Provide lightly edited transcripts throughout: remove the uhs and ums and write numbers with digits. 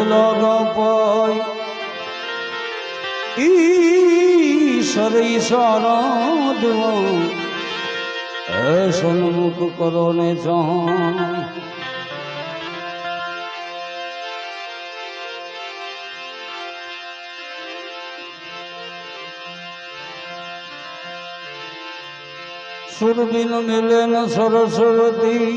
લાગા પાય ઈશ્વર ઈશારા દેવા હે સન્મુખ કરો ને જાણ સુરબિન મિલે ન સરસ્વતી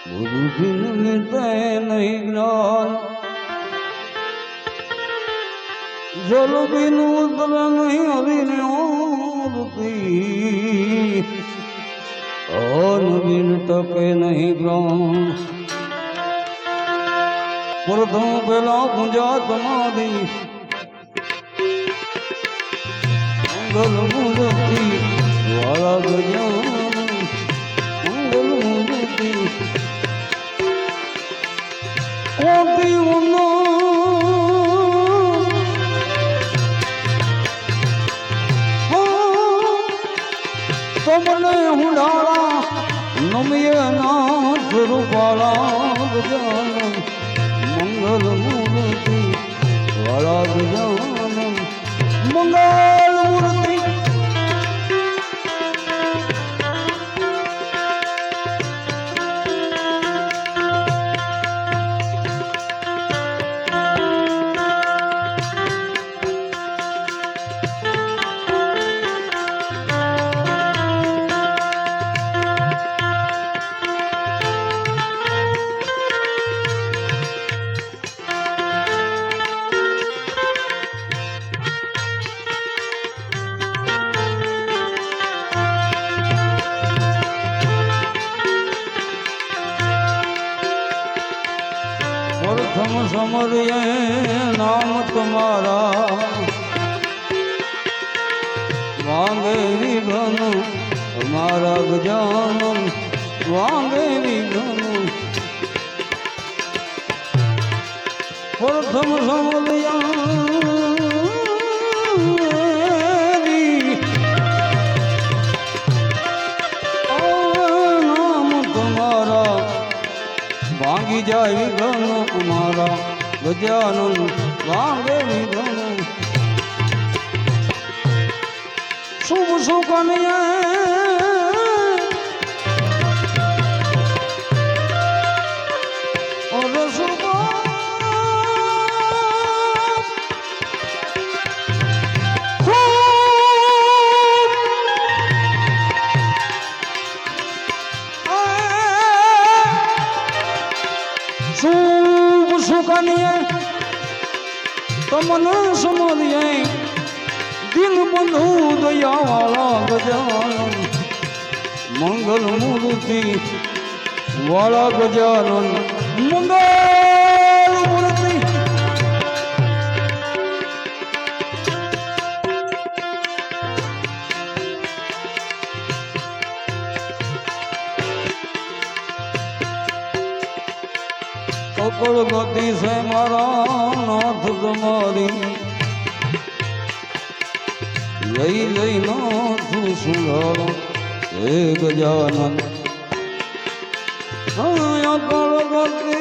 ગુરુ બિન મિલે નહીં જ્ઞાન જલ બિન ઉતર નહીં હરિની અન બિન ટકે નહીં જ્ઞાન પ્રથમ પેલા પૂજા તમારી મંગલ મૂર્તિ વાળા ગજાન મંગલ મૂર્તિ કોટી ઉનો તમને હુંડાળા નમીએ નાથ રૂપાળા ગજાન મંગલ મૂર્તિ વાળા ગજાન મંગલ મૂર્તિ प्रथम समरिए नाम तुम्हारा वांगे विघन हमारा गजानन वांगे विघन प्रथम समरिया नाम तुम्हारा भांगी जाए विघन हमारा गजानन वांगे विघन शुभ सुकन्या और शुभ શુભ સુકન્યા તમન સમરિયે દિન બંધુ દયાવાળા ગજાનન મંગલ મૂર્તિ વાળા ગજાનન મંગલ મૂર્તિ અકળ ગતિ છે મારા નાથ તમારી જય જય નાથ સુંદર હે ગજાનન અકળ ગતિ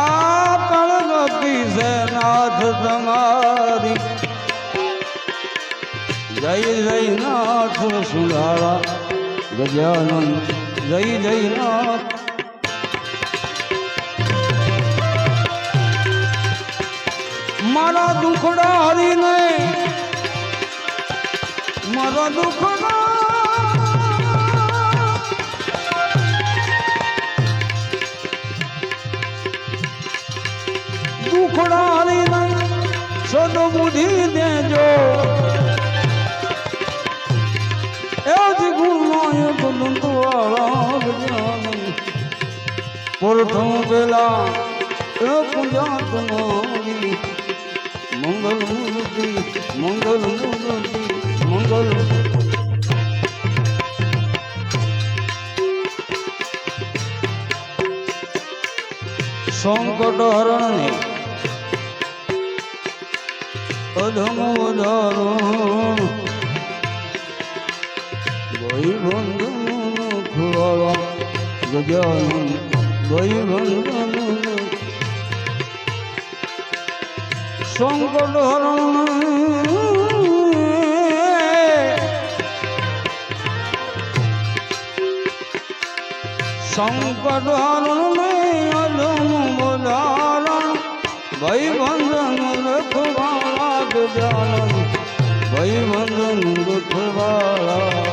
અકળ ગતિ છે નાથ તમારી જય જય નાથ સુંદરા ગજાનન જય જય નાથ મારા દુખડા હરીને મારા દુખડા દુખડા હરીને સદબુદ્ધિ દેજો પ્રથમ પેલા પૂજા તમારી મંગલ મૂર્તિ મંગલ મૂર્તિ મંગલ સંકટ હરણે અધમ ઉદારો ભાઈ બંધન ખુવાળા ગજાનન ભાઈ બંધન સંકટ હરણ સંકટ હરણ અલમ બોલારણ ભાઈ બંધન રખવાળા ગજાનન ભાઈ બંધન રખવાળા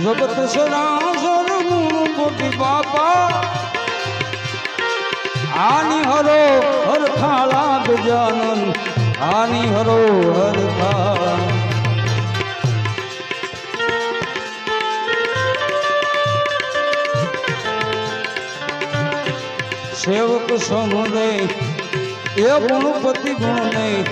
जगत सरासर गुणपति बापा आनी हरो हर खाला गजानन आनी हरो हर खाला सेवक समुदय ये गुणपति गुण नहीं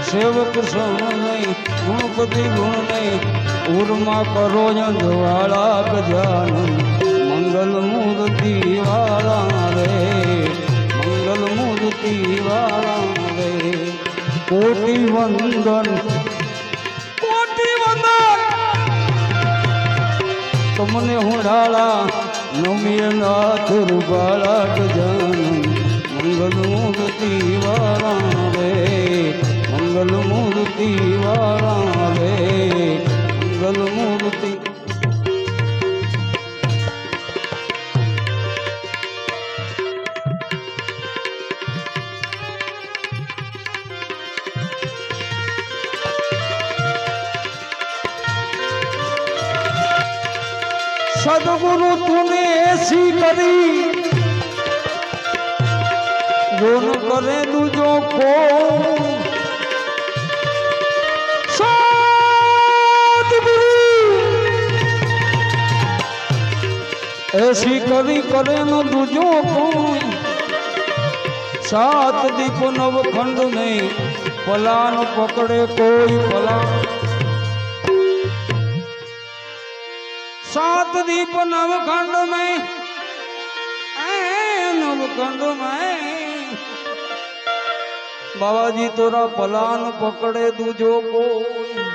सेवक समुदय गुणपति गुण नहीं उर्मा करो ज्वाला गजानन मंगल मूर्ति वाला रे मंगल मूर्ति वाला रे कोटि वंदन तुमने हुडाला नमिय नाथ रुबाला गजानन मंगल मूर्ति वाला रे मंगल मूर्ति वाला रे मंगल मूर्ति सदगुरु तूने ऐसी करी जो न करे दूजो को ऐसी करी करे न दूजो कोई सात दीप नवखंड नहीं पलान पकड़े कोई पलान सात दीप नवखंड में नवखंड में बाबा जी तोरा पलान पकड़े दूजो कोई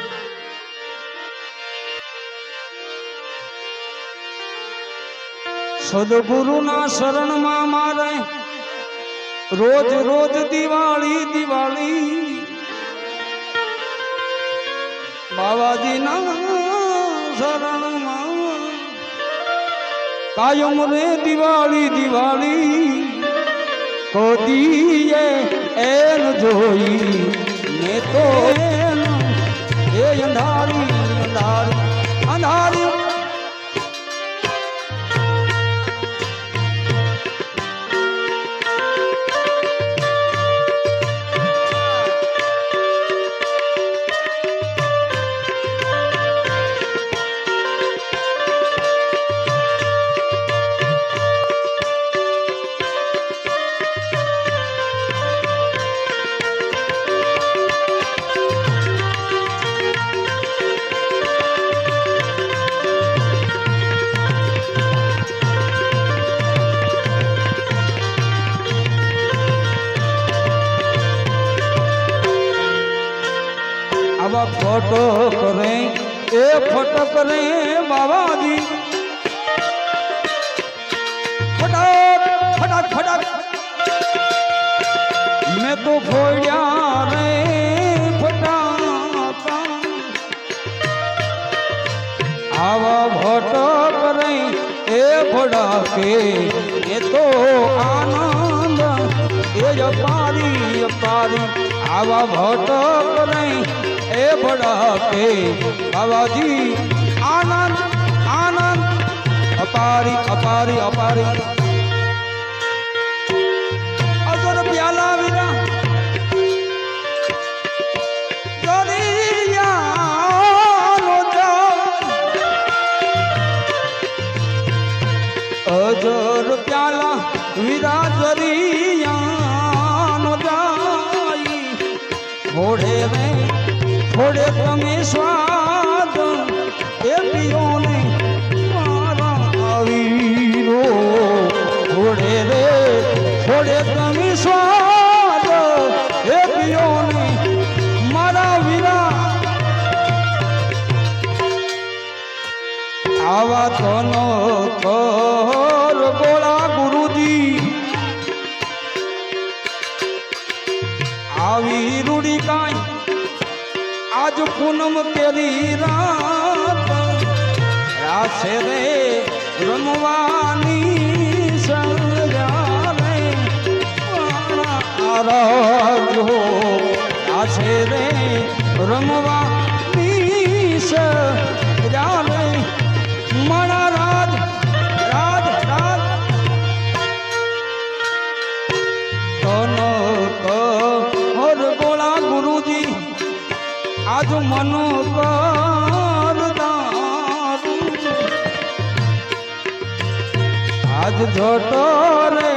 सदगुरु ना शरण में मारे रोज रोज दिवाली दिवाली बाबा जी ना शरण में कायम रे दिवाली दिवाली को दिए एन जोई ने तो एन ए अंधारी अंधारी अंधारी अब फोटो करें ए फोटो करें बाबा जी फटाक फटाक फटाक मैं तो फोड़िया रे फटाका आवा फोटो करें ए फोड़ा के ये तो आनंद ये जो पारी पारी आवा फोटो करें ए बड़ा के बाबा जी आनंद आनंद अपारी अपारी अपारी अजर प्याला वीरा दरिया नो जा अजर પ્યાલા વિરાજરિયાનો જાય ઘોડે રે ઘોડે તમે સ્વાદ એ પીઓ ને મારા વીરો ઘોડે રે ઘોડે તમે સ્વાદ એ પીઓ ને મારા વીરા આવા તો નો કર ગોળા ગુરુજી આવી રૂડી કાંઈ આજ પૂનમ કેરી રાત રાશે રે રમવાની સજા રે આરાજો રાશે રે રમવાની સજા રે મારા રાજ રાજ રાજ તનો કર ગોળા ગુરુજી આજ મનો કર દારૂ આજ જોટો રે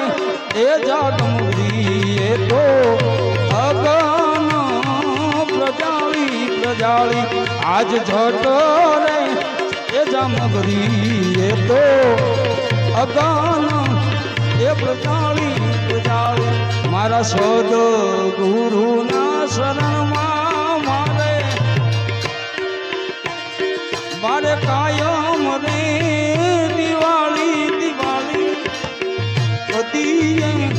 એ જાગમુરી એ તો અગન પ્રજાળી આજ જોટો રે એ જામગરી એ તો અગાન એ પ્રજાળી મારા સદ ગુરુના શરણમાં મારે કાયમ રે દિવાળી બધી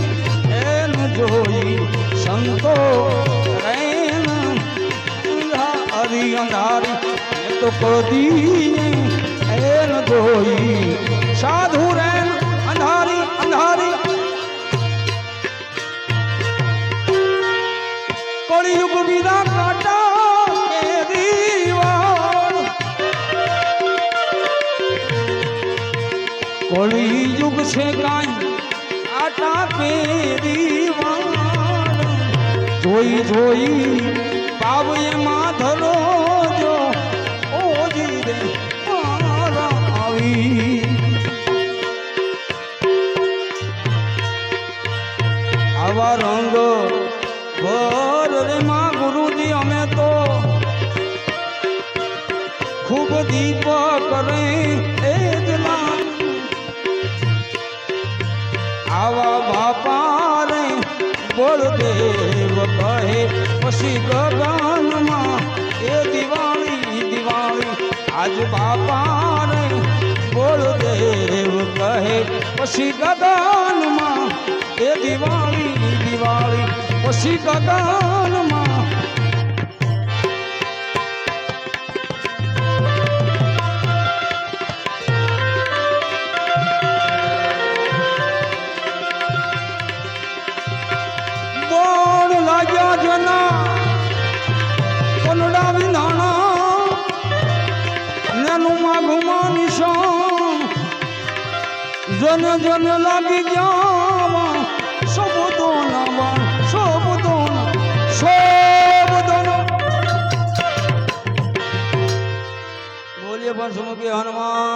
એન જોઈ સંતો રેન હરી અંધારી તો કદી એન જોઈ સાધુ રેન અંધારી અંધારી કળિયુગ વિના કાટા કેરી વાળ કળિયુગ છે કાંઈ આટા કેરી વાળ જોઈ જોઈ પાવ એમાં ધરો આવા રંગ ભર રે માં ગુરુજી અમે તો ખૂબ દીપક રે એ જલા આવા બાપા રે બળદેવ કહે પછી ગગનમાં એ દિવાળી આજ બાપા રે બળદેવ કહે પછી ગગનમાં એ દિવાળી પછી ગગનમાં બોલ લાગ્યા જના કોનડા વિનાણા નેનું માઘુમાં નિશાન જન જન લાગી ગયા શબ્દો ના શબ્દો બોલીએ પણ સુમુખી હનુમાન